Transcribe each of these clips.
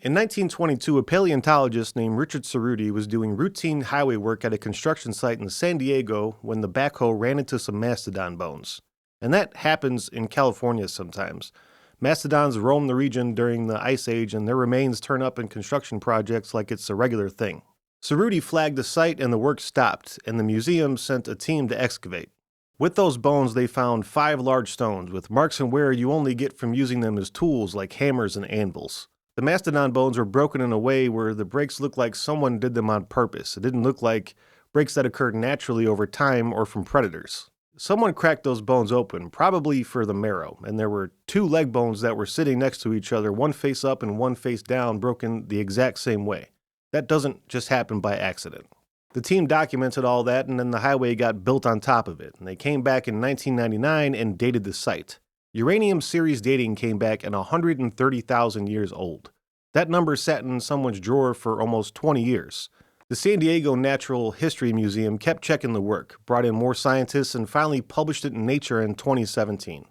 In 1922, a paleontologist named Richard Serudi was doing routine highway work at a construction site in San Diego when the backhoe ran into some mastodon bones. And that happens in California sometimes. Mastodons roam the region during the Ice Age, and their remains turn up in construction projects like it's a regular thing. Serudi flagged the site and the work stopped, and the museum sent a team to excavate. With those bones, they found 5 large stones, with marks and wear you only get from using them as tools like hammers and anvils. The mastodon bones were broken in a way where the breaks looked like someone did them on purpose. It didn't look like breaks that occurred naturally over time or from predators. Someone cracked those bones open, probably for the marrow, and there were 2 leg bones that were sitting next to each other, one face up and one face down, broken the exact same way. That doesn't just happen by accident. The team documented all that, and then the highway got built on top of it, and they came back in 1999 and dated the site. Uranium series dating came back at 130,000 years old. That number sat in someone's drawer for almost 20 years. The San Diego Natural History Museum kept checking the work, brought in more scientists, and finally published it in Nature in 2017.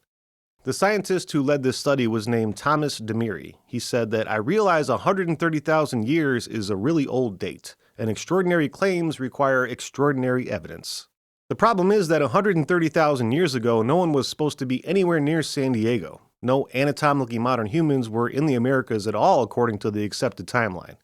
The scientist who led this study was named Thomas Demiri. He said that I realize 130,000 years is a really old date, and extraordinary claims require extraordinary evidence. The problem is that 130,000 years ago, no one was supposed to be anywhere near San Diego. No anatomically modern humans were in the Americas at all according to the accepted timeline.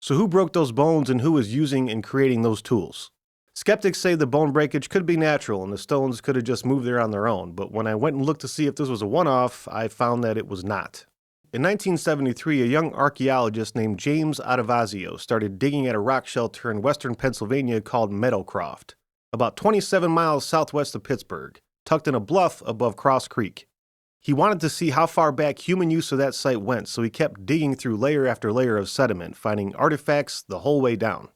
So who broke those bones and who was using and creating those tools? Skeptics say the bone breakage could be natural and the stones could have just moved there on their own, but when I went and looked to see if this was a one-off, I found that it was not. In 1973, a young archaeologist named James Adovasio started digging at a rock shelter in western Pennsylvania called Meadowcroft, about 27 miles southwest of Pittsburgh, tucked in a bluff above Cross Creek. He wanted to see how far back human use of that site went, so he kept digging through layer after layer of sediment, finding artifacts the whole way down.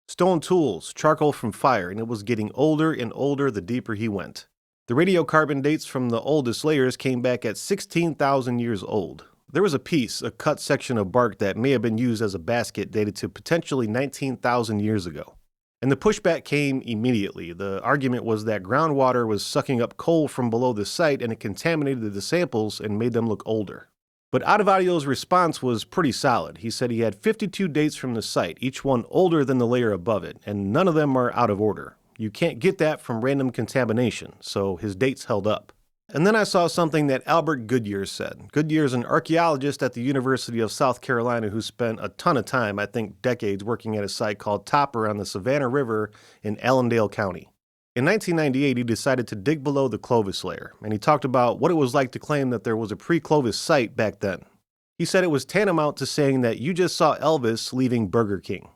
Stone tools, charcoal from fire, and it was getting older and older the deeper he went. The radiocarbon dates from the oldest layers came back at 16,000 years old. There was a cut section of bark that may have been used as a basket dated to potentially 19,000 years ago. And the pushback came immediately. The argument was that groundwater was sucking up coal from below the site and it contaminated the samples and made them look older. But Adovasio's response was pretty solid. He said he had 52 dates from the site, each one older than the layer above it, and none of them are out of order. You can't get that from random contamination, so his dates held up. And then I saw something that Albert Goodyear said. Goodyear's an archaeologist at the University of South Carolina who spent a ton of time, I think decades, working at a site called Topper on the Savannah River in Allendale County. In 1998, he decided to dig below the Clovis layer, and he talked about what it was like to claim that there was a pre-Clovis site back then. He said it was tantamount to saying that you just saw Elvis leaving Burger King.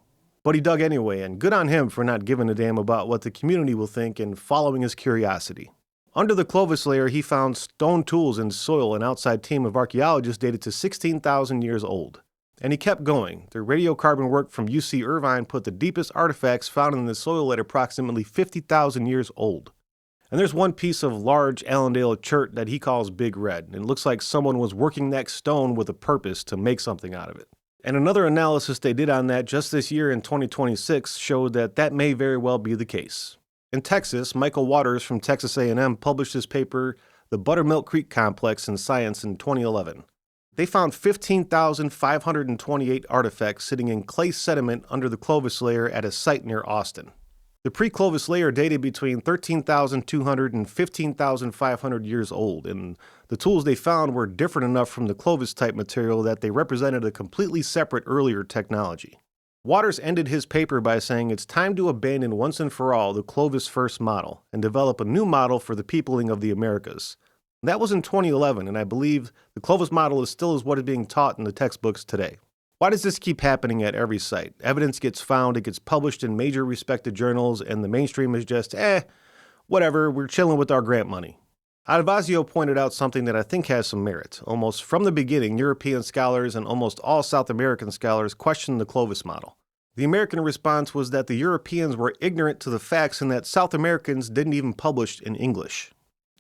But he dug anyway, and good on him for not giving a damn about what the community will think and following his curiosity. Under the Clovis layer, he found stone tools and soil an outside team of archaeologists dated to 16,000 years old. And he kept going. The radiocarbon work from UC Irvine put the deepest artifacts found in the soil at approximately 50,000 years old. And there's one piece of large Allendale chert that he calls Big Red. And it looks like someone was working that stone with a purpose to make something out of it. And another analysis they did on that just this year in 2026 showed that that may very well be the case. In Texas, Michael Waters from Texas A&M published his paper, The Buttermilk Creek Complex in Science in 2011. They found 15,528 artifacts sitting in clay sediment under the Clovis layer at a site near Austin. The pre-Clovis layer dated between 13,200 and 15,500 years old, and the tools they found were different enough from the Clovis-type material that they represented a completely separate earlier technology. Waters ended his paper by saying it's time to abandon once and for all the Clovis first model and develop a new model for the peopling of the Americas. That was in 2011, and I believe the Clovis model is what is being taught in the textbooks today. Why does this keep happening at every site? Evidence gets found, it gets published in major respected journals, and the mainstream is just, whatever, we're chilling with our grant money. Adovasio pointed out something that I think has some merit. Almost from the beginning, European scholars and almost all South American scholars questioned the Clovis model. The American response was that the Europeans were ignorant to the facts and that South Americans didn't even publish in English.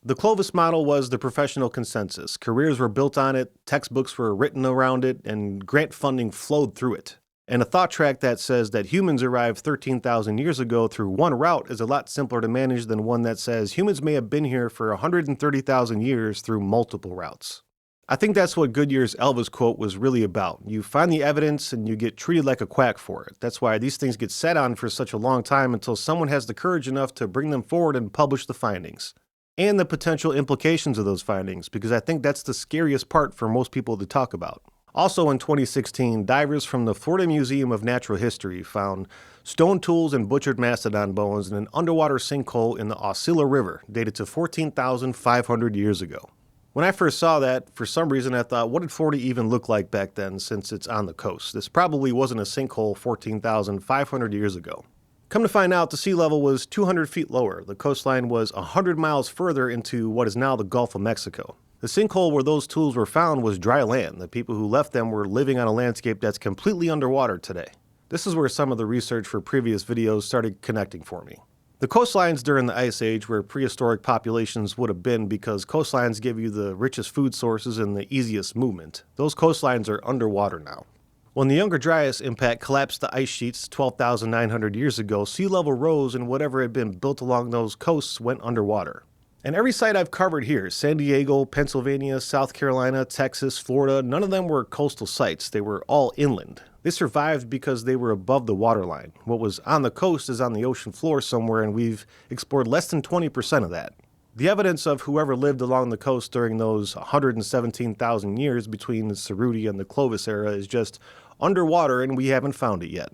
The Clovis model was the professional consensus. Careers were built on it, textbooks were written around it, and grant funding flowed through it. And a thought track that says that humans arrived 13,000 years ago through one route is a lot simpler to manage than one that says humans may have been here for 130,000 years through multiple routes. I think that's what Goodyear's Elvis quote was really about. You find the evidence and you get treated like a quack for it. That's why these things get sat on for such a long time until someone has the courage enough to bring them forward and publish the findings. And the potential implications of those findings, because I think that's the scariest part for most people to talk about. Also in 2016, divers from the Florida Museum of Natural History found stone tools and butchered mastodon bones in an underwater sinkhole in the Aucilla River, dated to 14,500 years ago. When I first saw that, for some reason I thought, what did Florida even look like back then since it's on the coast? This probably wasn't a sinkhole 14,500 years ago. Come to find out, the sea level was 200 feet lower. The coastline was 100 miles further into what is now the Gulf of Mexico. The sinkhole where those tools were found was dry land. The people who left them were living on a landscape that's completely underwater today. This is where some of the research for previous videos started connecting for me. The coastlines during the Ice Age where prehistoric populations would have been, because coastlines give you the richest food sources and the easiest movement. Those coastlines are underwater now. When the Younger Dryas impact collapsed the ice sheets 12,900 years ago, sea level rose and whatever had been built along those coasts went underwater. And every site I've covered here, San Diego, Pennsylvania, South Carolina, Texas, Florida, none of them were coastal sites. They were all inland. They survived because they were above the waterline. What was on the coast is on the ocean floor somewhere, and we've explored less than 20% of that. The evidence of whoever lived along the coast during those 117,000 years between the Serudi and the Clovis era is just underwater, and we haven't found it yet.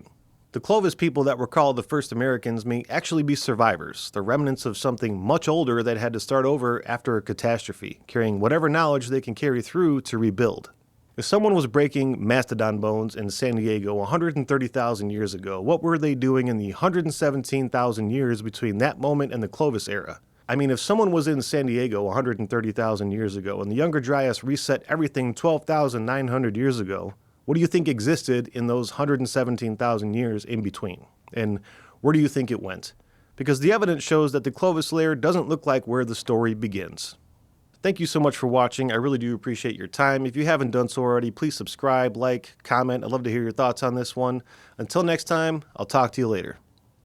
The Clovis people that were called the first Americans may actually be survivors, the remnants of something much older that had to start over after a catastrophe, carrying whatever knowledge they can carry through to rebuild. If someone was breaking mastodon bones in San Diego 130,000 years ago, what were they doing in the 117,000 years between that moment and the Clovis era? I mean, if someone was in San Diego 130,000 years ago and the Younger Dryas reset everything 12,900 years ago, what do you think existed in those 117,000 years in between? And where do you think it went? Because the evidence shows that the Clovis layer doesn't look like where the story begins. Thank you so much for watching. I really do appreciate your time. If you haven't done so already, please subscribe, like, comment. I'd love to hear your thoughts on this one. Until next time, I'll talk to you later.